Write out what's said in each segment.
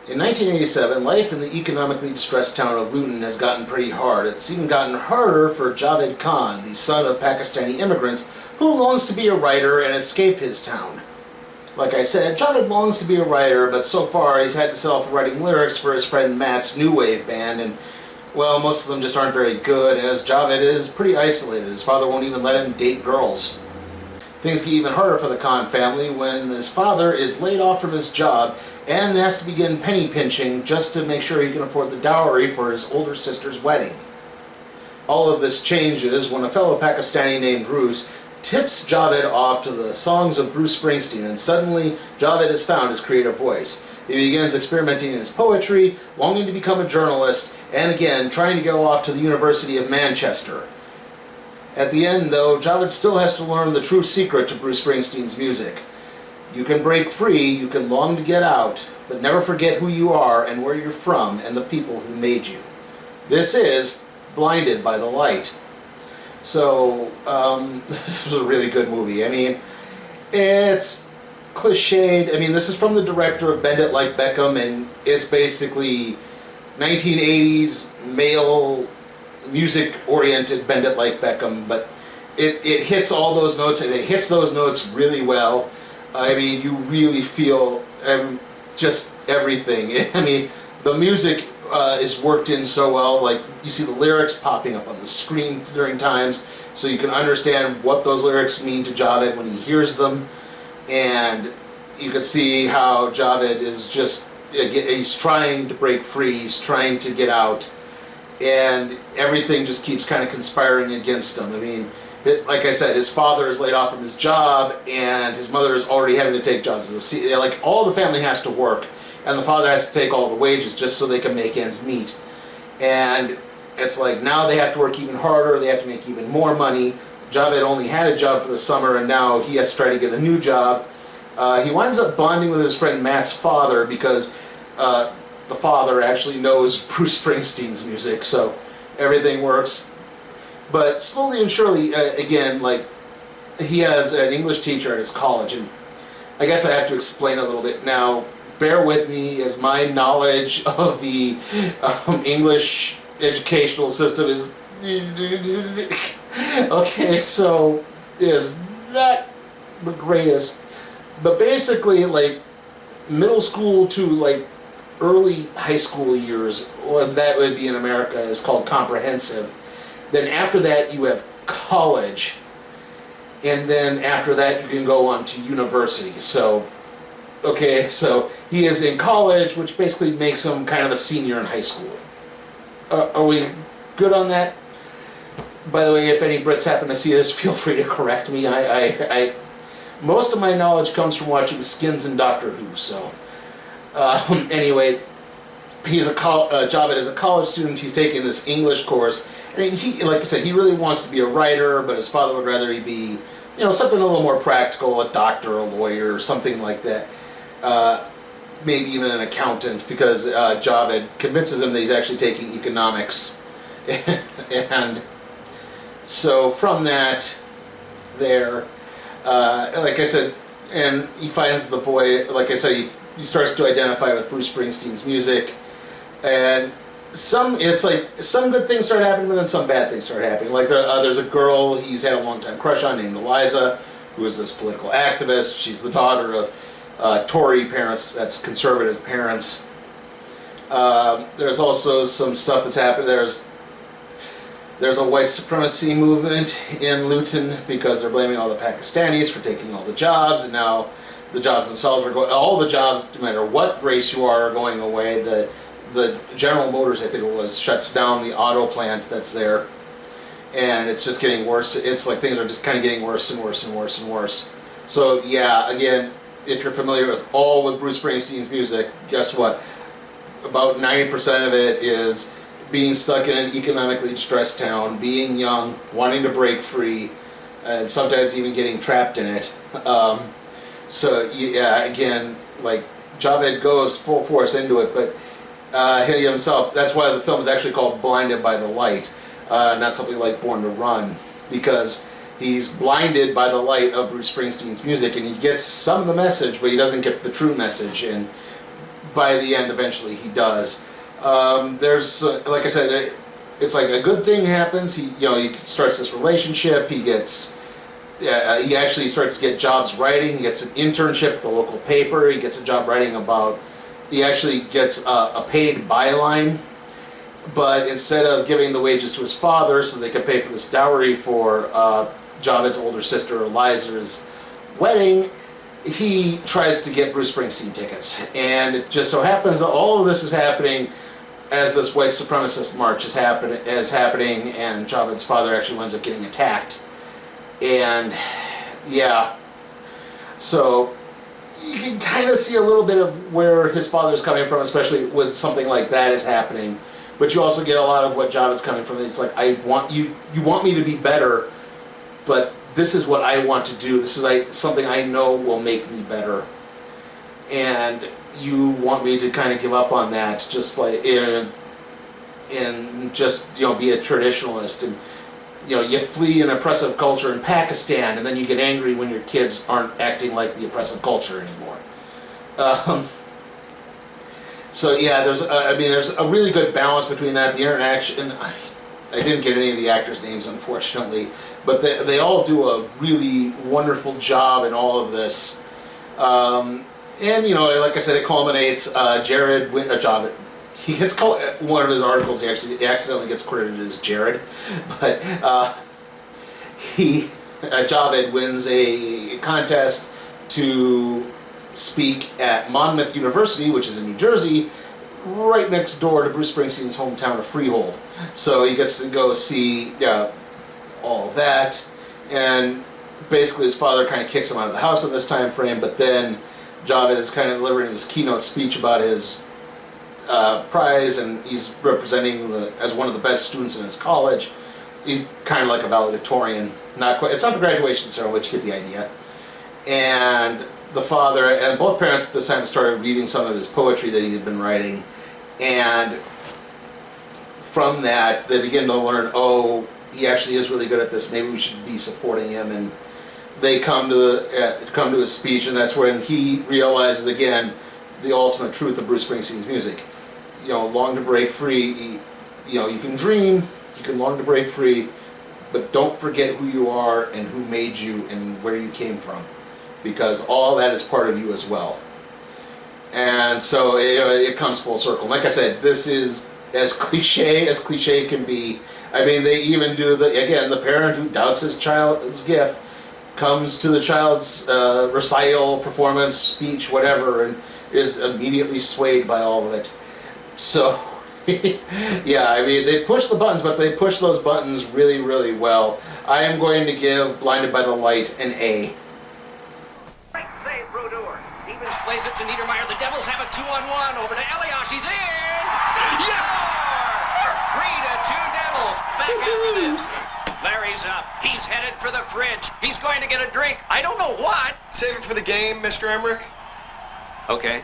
In 1987, life in the economically distressed town of Luton has gotten pretty hard. It's even gotten harder for Javed Khan, the son of Pakistani immigrants, who longs to be a writer and escape his town. Like I said, Javed longs to be a writer, but so far he's had to settle for writing lyrics for his friend Matt's new wave band, and, well, most of them just aren't very good, as Javed is pretty isolated. His father won't even let him date girls. Things get even harder for the Khan family when his father is laid off from his job and has to begin penny pinching just to make sure he can afford the dowry for his older sister's wedding. All of this changes when a fellow Pakistani named Bruce tips Javed off to the songs of Bruce Springsteen, and suddenly Javed has found his creative voice. He begins experimenting in his poetry, longing to become a journalist, and again trying to go off to the University of Manchester. At the end, though, Javed still has to learn the true secret to Bruce Springsteen's music. You can break free, you can long to get out, but never forget who you are and where you're from and the people who made you. This is Blinded by the Light. So, this was a really good movie. I mean, it's cliched. I mean, this is from the director of Bend It Like Beckham, and it's basically 1980s male music-oriented Bend It Like Beckham, but it hits all those notes, and it hits those notes really well. I mean, you really feel just everything. I mean, the music is worked in so well. Like, you see the lyrics popping up on the screen during times, so you can understand what those lyrics mean to Javed when he hears them, and you can see how Javed is just, he's trying to break free, he's trying to get out, and everything just keeps kind of conspiring against him. I mean, like I said, his father is laid off from his job, and his mother is already having to take jobs as a like, all the family has to work, and the father has to take all the wages just so they can make ends meet. And it's like, now they have to work even harder, they have to make even more money. Javed only had a job for the summer, and now he has to try to get a new job. He winds up bonding with his friend Matt's father because the father actually knows Bruce Springsteen's music, so everything works. But slowly and surely, again, like, he has an English teacher at his college, and I guess I have to explain a little bit now. Bear with me, as my knowledge of the English educational system is okay, so is not the greatest. But basically, like, middle school to like early high school years, or that would be in America, is called comprehensive. Then after that you have college, and then after that you can go on to university. So, okay, so he is in college, which basically makes him kind of a senior in high school. Are we good on that? By the way, if any Brits happen to see this, feel free to correct me. Most of my knowledge comes from watching Skins and Doctor Who, so... anyway, he's Javed is a college student. He's taking this English course. I mean, he, like I said, he really wants to be a writer, but his father would rather he be, you know, something a little more practical, a doctor, a lawyer, or something like that. Maybe even an accountant, because Javed convinces him that he's actually taking economics. And so from that, like I said, and he finds the voice, like I said, he starts to identify with Bruce Springsteen's music, and it's like some good things start happening, but then some bad things start happening. Like there's a girl he's had a long time crush on named Eliza, who is this political activist. She's the daughter of Tory parents, that's conservative parents. There's also some stuff that's happened. There's a white supremacy movement in Luton because they're blaming all the Pakistanis for taking all the jobs, and now the jobs themselves are going. All the jobs, no matter what race you are going away. The General Motors, I think it was, shuts down the auto plant that's there, and it's just getting worse. It's like things are just kind of getting worse and worse and worse and worse. So yeah, again, if you're familiar with Bruce Springsteen's music, guess what? About 90% of it is being stuck in an economically distressed town, being young, wanting to break free, and sometimes even getting trapped in it. So yeah, again, like, Javed goes full force into it, but he himself, that's why the film is actually called Blinded by the Light, not something like Born to Run, because he's blinded by the light of Bruce Springsteen's music, and he gets some of the message, but he doesn't get the true message. And by the end, eventually, he does. There's, like I said, it's like a good thing happens. He starts this relationship. He actually starts to get jobs writing. He gets an internship at the local paper. He gets a job writing about. He actually gets a paid byline, but instead of giving the wages to his father so they could pay for this dowry for Javed's older sister Eliza's wedding, he tries to get Bruce Springsteen tickets. And it just so happens that all of this is happening as this white supremacist march is happening, and Javed's father actually winds up getting attacked. And yeah, so you can kind of see a little bit of where his father's coming from, especially when something like that is happening. But you also get a lot of what Javed's coming from. It's like, you want me to be better, but this is what I want to do. This is like something I know will make me better, and you want me to kind of give up on that, just like and just be a traditionalist, and you flee an oppressive culture in Pakistan, and then you get angry when your kids aren't acting like the oppressive culture anymore. So yeah, there's a really good balance between that. The interaction, I didn't get any of the actors' names, unfortunately, but they all do a really wonderful job in all of this. And like I said, it culminates. Javid. He gets called, one of his articles. He accidentally gets credited as Jared, but Javid wins a contest to speak at Monmouth University, which is in New Jersey, right next door to Bruce Springsteen's hometown of Freehold. So he gets to go see all of that, and basically his father kind of kicks him out of the house in this time frame, but then Javid is kind of delivering this keynote speech about his prize, and he's representing as one of the best students in his college. He's kind of like a valedictorian. Not quite. It's not the graduation ceremony, but you get the idea. And the father and both parents at this time started reading some of his poetry that he had been writing, and from that they begin to learn, oh, he actually is really good at this. Maybe we should be supporting him. And they come to his speech, and that's when he realizes again the ultimate truth of Bruce Springsteen's music. Long to break free. You can dream, you can long to break free, but don't forget who you are and who made you and where you came from, because all that is part of you as well. And so it comes full circle. Like I said, this is as cliche can be. I mean, they even do the parent who doubts his child's gift comes to the child's recital, performance, speech, whatever, and is immediately swayed by all of it. So, yeah, I mean, they push the buttons, but they push those buttons really, really well. I am going to give Blinded by the Light an A. Great save, Brodeur. Stevens plays it to Niedermeyer. The Devils have a 2-on-1. Over to Elias. He's in. Yes! 3-2 Devils. Back after this. Larry's up. He's headed for the fridge. He's going to get a drink. I don't know what. Save it for the game, Mr. Emmerich. Okay.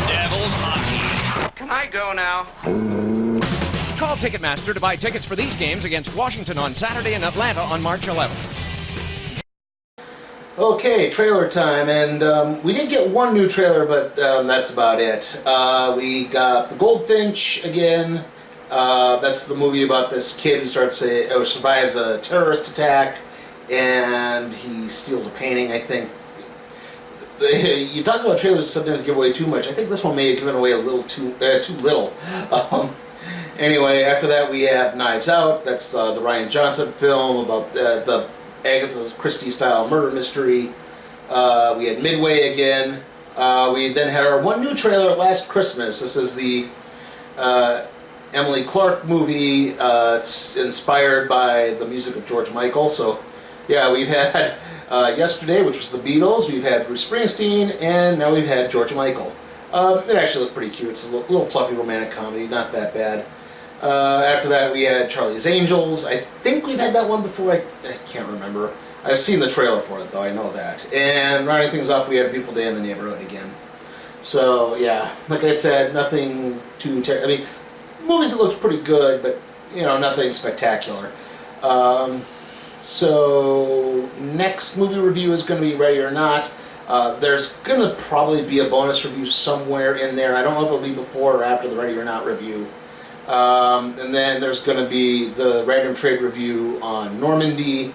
Devils hockey. Can I go now? Call Ticketmaster to buy tickets for these games against Washington on Saturday and Atlanta on March 11th. Okay, trailer time, and we did get one new trailer, but that's about it. We got The Goldfinch again. That's the movie about this kid who survives a terrorist attack, and he steals a painting, I think. You talk about trailers sometimes give away too much. I think this one may have given away a little too little. Anyway, after that we have Knives Out. That's the Rian Johnson film about the Agatha Christie-style murder mystery. We had Midway again. We then had our one new trailer last Christmas. This is the Emily Clark movie. It's inspired by the music of George Michael. So, yeah, we've had yesterday, which was the Beatles. We've had Bruce Springsteen, and now we've had George Michael. It actually looked pretty cute. It's a little fluffy romantic comedy, not that bad. After that, we had Charlie's Angels. I think we've had that one before. I can't remember. I've seen the trailer for it, though. I know that. And rounding things off, we had A Beautiful Day in the Neighborhood again. So, yeah, like I said, nothing too terrible. I mean, movies that looked pretty good, but, nothing spectacular. So, next movie review is going to be Ready or Not. There's going to probably be a bonus review somewhere in there. I don't know if it'll be before or after the Ready or Not review. And then there's going to be the random trade review on Normandy,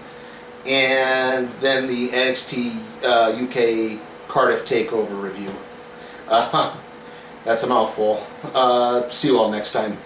and then the NXT UK Cardiff Takeover review. That's a mouthful. See you all next time.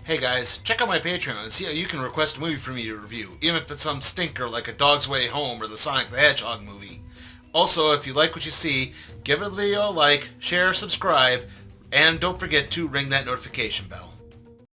Hey guys, check out my Patreon and see how you can request a movie for me to review, even if it's some stinker like A Dog's Way Home or the Sonic the Hedgehog movie. Also, if you like what you see, give the video a like, share, subscribe, and don't forget to ring that notification bell.